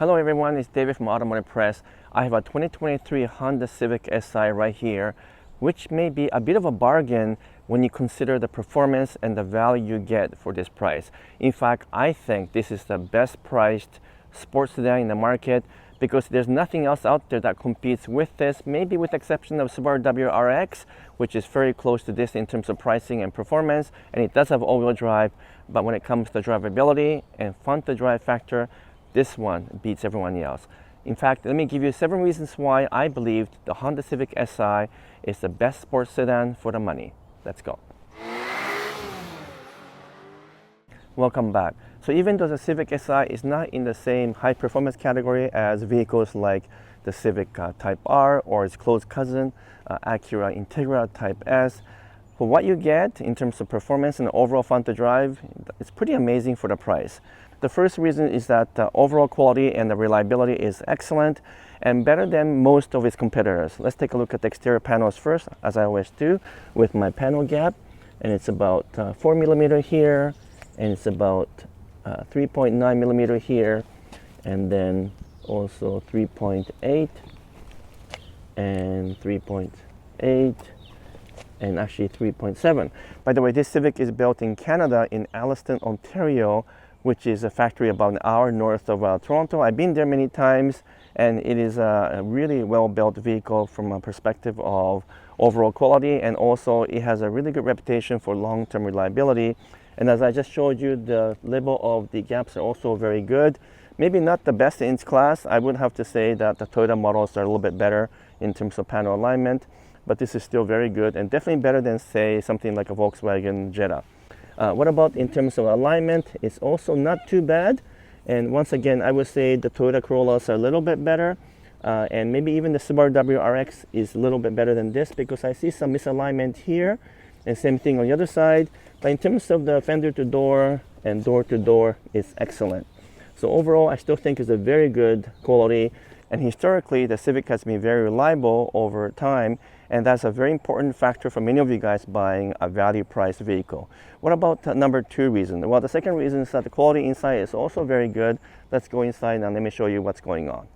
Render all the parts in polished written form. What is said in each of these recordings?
Hello everyone, it's David from Automotive Press. I have a 2023 Honda Civic Si right here, which may be a bit of a bargain when you consider the performance and the value you get for this price. In fact, I think this is the best priced sports sedan in the market because there's nothing else out there that competes with this, maybe with the exception of Subaru WRX, which is very close to this in terms of pricing and performance, and it does have all-wheel drive, but when it comes to drivability and fun-to-drive factor, this one beats everyone else. In fact, let me give you 7 reasons why I believe the Honda Civic Si is the best sports sedan for the money. Let's go. Welcome back. So even though the Civic Si is not in the same high performance category as vehicles like the Civic Type R or its close cousin, Acura Integra Type S, for what you get in terms of performance and overall fun to drive, it's pretty amazing for the price. The first reason is that the overall quality and the reliability is excellent and better than most of its competitors. Let's take a look at the exterior panels first, as I always do, with my panel gap. And it's about 4 millimeter here, and it's about 3.9 millimeter here, and then also 3.8 and 3.8 and actually 3.7. By the way, this Civic is built in Canada, in Alliston, Ontario, which is a factory about an hour north of Toronto. I've been there many times, and it is a really well-built vehicle from a perspective of overall quality, and also it has a really good reputation for long-term reliability. And as I just showed you, the level of the gaps are also very good. Maybe not the best in its class. I would have to say that the Toyota models are a little bit better in terms of panel alignment, but this is still very good and definitely better than, say, something like a Volkswagen Jetta. What about in terms of alignment? It's also not too bad. And once again, I would say the Toyota Corollas are a little bit better. And maybe even the Subaru WRX is a little bit better than this because I see some misalignment here. And same thing on the other side. But in terms of the fender to door and door to door, it's excellent. So overall, I still think it's a very good quality. And historically, the Civic has been very reliable over time. And that's a very important factor for many of you guys buying a value price vehicle. What about number 2 reason? Well, the second reason is that the quality inside is also very good. Let's go inside and let me show you what's going on.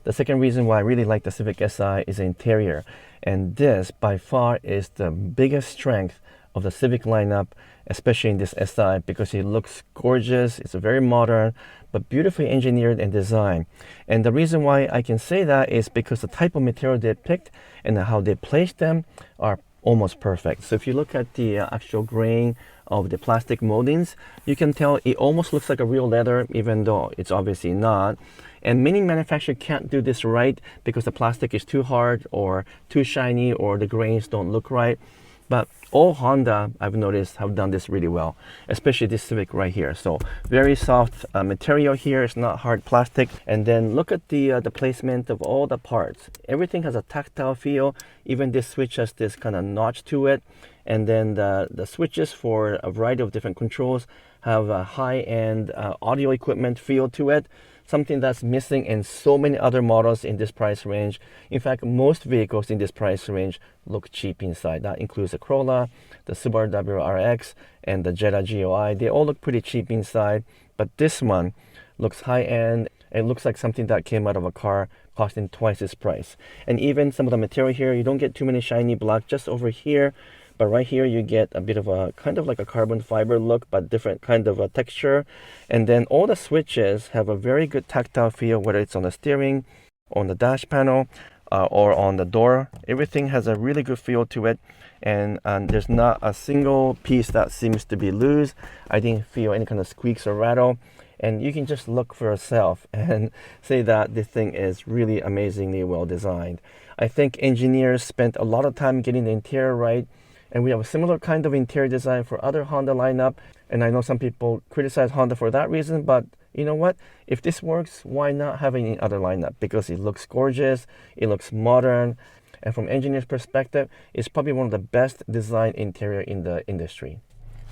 The second reason why I really like the Civic Si is the interior. And this, by far, is the biggest strength of the Civic lineup, especially in this Si, because it looks gorgeous. It's very modern, but beautifully engineered and designed. And the reason why I can say that is because the type of material they picked and how they placed them are almost perfect. So if you look at the actual grain of the plastic moldings, you can tell it almost looks like a real leather, even though it's obviously not. And many manufacturers can't do this right because the plastic is too hard or too shiny or the grains don't look right. But all Honda, I've noticed, have done this really well, especially this Civic right here. So very soft material here. It's not hard plastic. And then look at the placement of all the parts. Everything has a tactile feel. Even this switch has this kind of notch to it. And then the switches for a variety of different controls have a high-end audio equipment feel to it. Something that's missing in so many other models in this price range. In fact, most vehicles in this price range look cheap inside. That includes the Corolla, the Subaru WRX, and the Jetta GOI. They all look pretty cheap inside, but this one looks high-end. It looks like something that came out of a car costing twice its price. And even some of the material here, you don't get too many shiny black just over here. But right here you get a bit of a kind of like a carbon fiber look, but different kind of a texture. And then all the switches have a very good tactile feel, whether it's on the steering, on the dash panel, or on the door. Everything has a really good feel to it. And there's not a single piece that seems to be loose. I didn't feel any kind of squeaks or rattle. And you can just look for yourself and say that this thing is really amazingly well designed. I think engineers spent a lot of time getting the interior right. And we have a similar kind of interior design for other Honda lineup. And I know some people criticize Honda for that reason, but you know what? If this works, why not have any other lineup? Because it looks gorgeous, it looks modern, and from engineer's perspective, it's probably one of the best designed interior in the industry.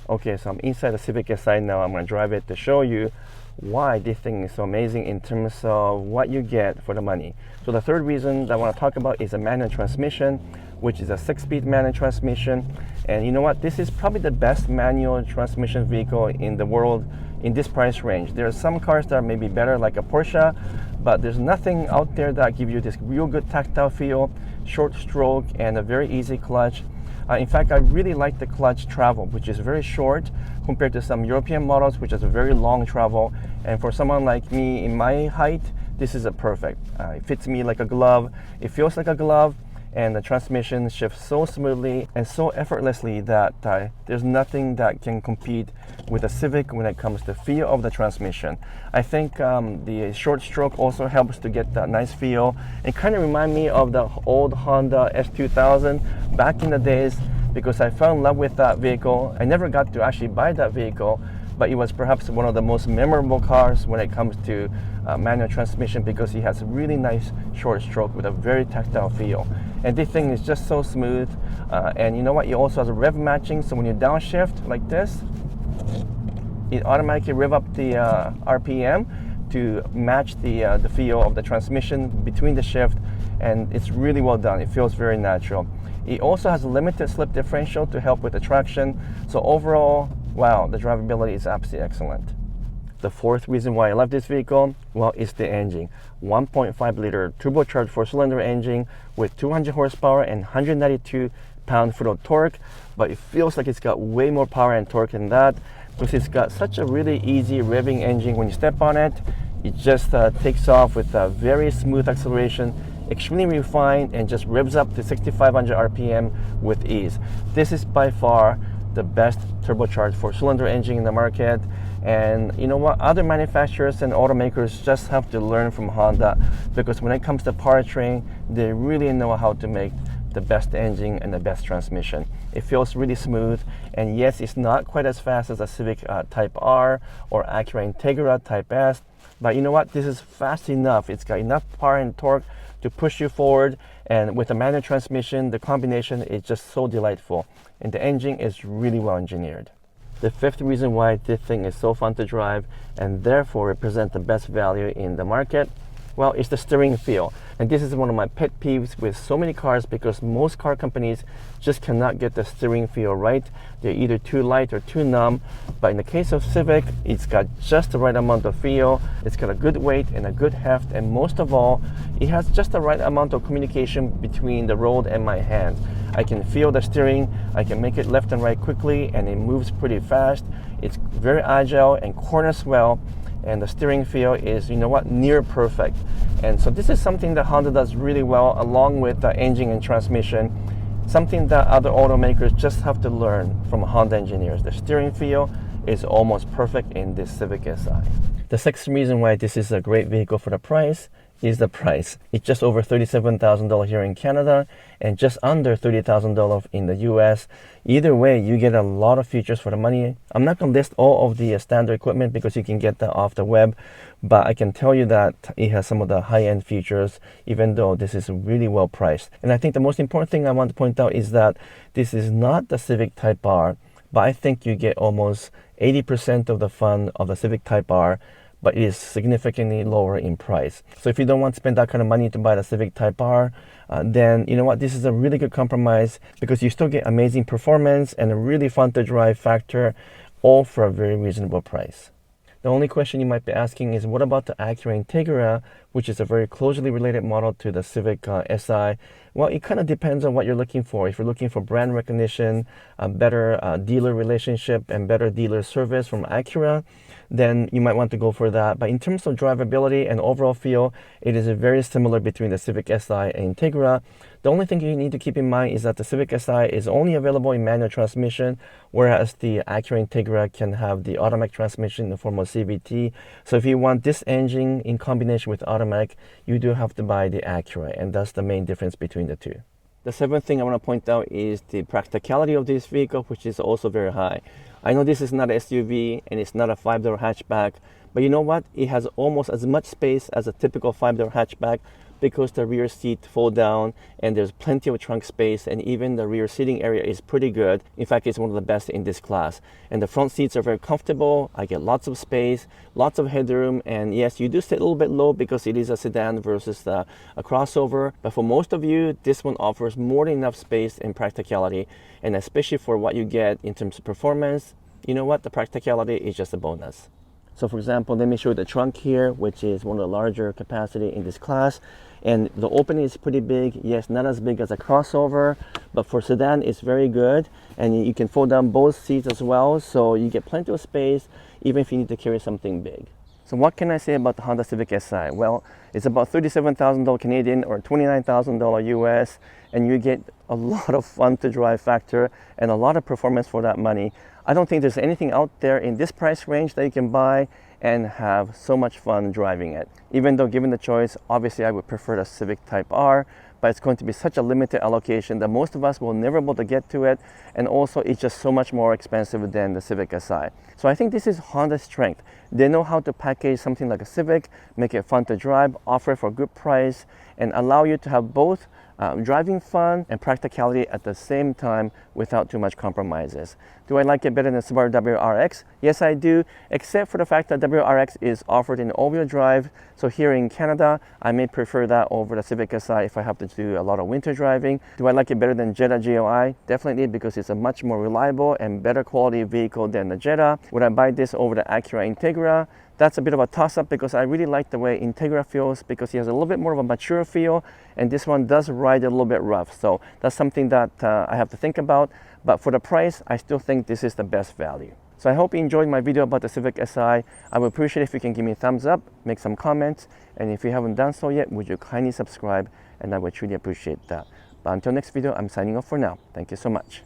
Okay, so I'm inside the Civic Si now. I'm gonna drive it to show you why this thing is so amazing in terms of what you get for the money. So the third reason that I want to talk about is a manual transmission, which is a 6-speed manual transmission. And you know what? This is probably the best manual transmission vehicle in the world in this price range. There are some cars that are maybe better, like a Porsche, but there's nothing out there that gives you this real good tactile feel, short stroke, and a very easy clutch. In fact, I really like the clutch travel, which is very short compared to some European models, which is a very long travel. And for someone like me in my height, this is a perfect. It fits me like a glove. It feels like a glove, and the transmission shifts so smoothly and so effortlessly that there's nothing that can compete with a Civic when it comes to feel of the transmission. I think the short stroke also helps to get that nice feel. It kind of reminds me of the old Honda S2000 back in the days, because I fell in love with that vehicle. I never got to actually buy that vehicle, but it was perhaps one of the most memorable cars when it comes to manual transmission, because it has a really nice short stroke with a very tactile feel. And this thing is just so smooth. And you know what? It also has a rev matching, so when you downshift like this, it automatically rev up the RPM to match the feel of the transmission between the shift, and it's really well done. It feels very natural. It also has a limited slip differential to help with the traction. So overall, wow, the drivability is absolutely excellent. The fourth reason why I love this vehicle, well, is the engine. 1.5 liter turbocharged 4-cylinder engine with 200 horsepower and 192 pound-foot of torque, but it feels like it's got way more power and torque than that, because it's got such a really easy revving engine. When you step on it, it just takes off with a very smooth acceleration, extremely refined, and just revs up to 6,500 RPM with ease. This is by far the best turbocharged 4-cylinder engine in the market. And you know what, other manufacturers and automakers just have to learn from Honda, because when it comes to powertrain, they really know how to make the best engine and the best transmission. It feels really smooth, and yes, it's not quite as fast as a Civic Type R or Acura Integra Type S, but you know what, this is fast enough. It's got enough power and torque to push you forward, and with the manual transmission, the combination is just so delightful, and the engine is really well engineered. The fifth reason why this thing is so fun to drive and therefore represent the best value in the market, well, it's the steering feel. And this is one of my pet peeves with so many cars, because most car companies just cannot get the steering feel right. They're either too light or too numb. But in the case of Civic, it's got just the right amount of feel. It's got a good weight and a good heft, and most of all, it has just the right amount of communication between the road and my hand. I can feel the steering, I can make it left and right quickly, and it moves pretty fast. It's very agile and corners well, and the steering feel is, you know what, near perfect. And so this is something that Honda does really well, along with the engine and transmission, something that other automakers just have to learn from Honda engineers. The steering feel is almost perfect in this Civic Si. The sixth reason why this is a great vehicle for the price is the price. It's just over $37,000 here in Canada and just under $30,000 in the US. Either way, you get a lot of features for the money. I'm not going to list all of the standard equipment, because you can get that off the web, but I can tell you that it has some of the high-end features, even though this is really well priced. And I think the most important thing I want to point out is that this is not the Civic Type R, but I think you get almost 80% of the fun of the Civic Type R, but it is significantly lower in price. So if you don't want to spend that kind of money to buy the Civic Type R, then you know what, this is a really good compromise, because you still get amazing performance and a really fun to drive factor, all for a very reasonable price. The only question you might be asking is, what about the Acura Integra, which is a very closely related model to the Civic Si? Well, it kind of depends on what you're looking for. If you're looking for brand recognition, a better dealer relationship, and better dealer service from Acura, then you might want to go for that. But in terms of drivability and overall feel, it is very similar between the Civic Si and Integra. The only thing you need to keep in mind is that the Civic Si is only available in manual transmission, whereas the Acura Integra can have the automatic transmission in the form of CVT. So if you want this engine in combination with automatic, you do have to buy the Acura, and that's the main difference between the two. The seventh thing I want to point out is the practicality of this vehicle, which is also very high. I know this is not an SUV and it's not a 5-door hatchback, but you know what? It has almost as much space as a typical 5-door hatchback, because the rear seat fold down and there's plenty of trunk space, and even the rear seating area is pretty good. In fact, it's one of the best in this class. And the front seats are very comfortable. I get lots of space, lots of headroom, and yes, you do sit a little bit low because it is a sedan versus a crossover. But for most of you, this one offers more than enough space and practicality, and especially for what you get in terms of performance, you know what? The practicality is just a bonus. So for example, let me show you the trunk here, which is one of the larger capacity in this class. And the opening is pretty big. Yes, not as big as a crossover, but for sedan, it's very good. And you can fold down both seats as well, so you get plenty of space, even if you need to carry something big. So what can I say about the Honda Civic Si? Well, it's about $37,000 Canadian or $29,000 US, and you get a lot of fun to drive factor and a lot of performance for that money. I don't think there's anything out there in this price range that you can buy and have so much fun driving it. Even though given the choice, obviously I would prefer the Civic Type R, but it's going to be such a limited allocation that most of us will never be able to get to it, and also it's just so much more expensive than the Civic Si. So I think this is Honda's strength. They know how to package something like a Civic, make it fun to drive, offer it for a good price, and allow you to have both driving fun and practicality at the same time without too much compromises. Do I like it better than Subaru WRX? Yes, I do, except for the fact that WRX is offered in all-wheel drive. So here in Canada, I may prefer that over the Civic Si if I have to do a lot of winter driving. Do I like it better than Jetta GLI? Definitely, because it's a much more reliable and better quality vehicle than the Jetta. Would I buy this over the Acura Integra? That's a bit of a toss-up because I really like the way Integra feels, because it has a little bit more of a mature feel, and this one does ride a little bit rough. So that's something that I have to think about. But for the price, I still think this is the best value. So I hope you enjoyed my video about the Civic Si. I would appreciate if you can give me a thumbs up, make some comments, and if you haven't done so yet, would you kindly subscribe, and I would truly appreciate that. But until next video, I'm signing off for now. Thank you so much.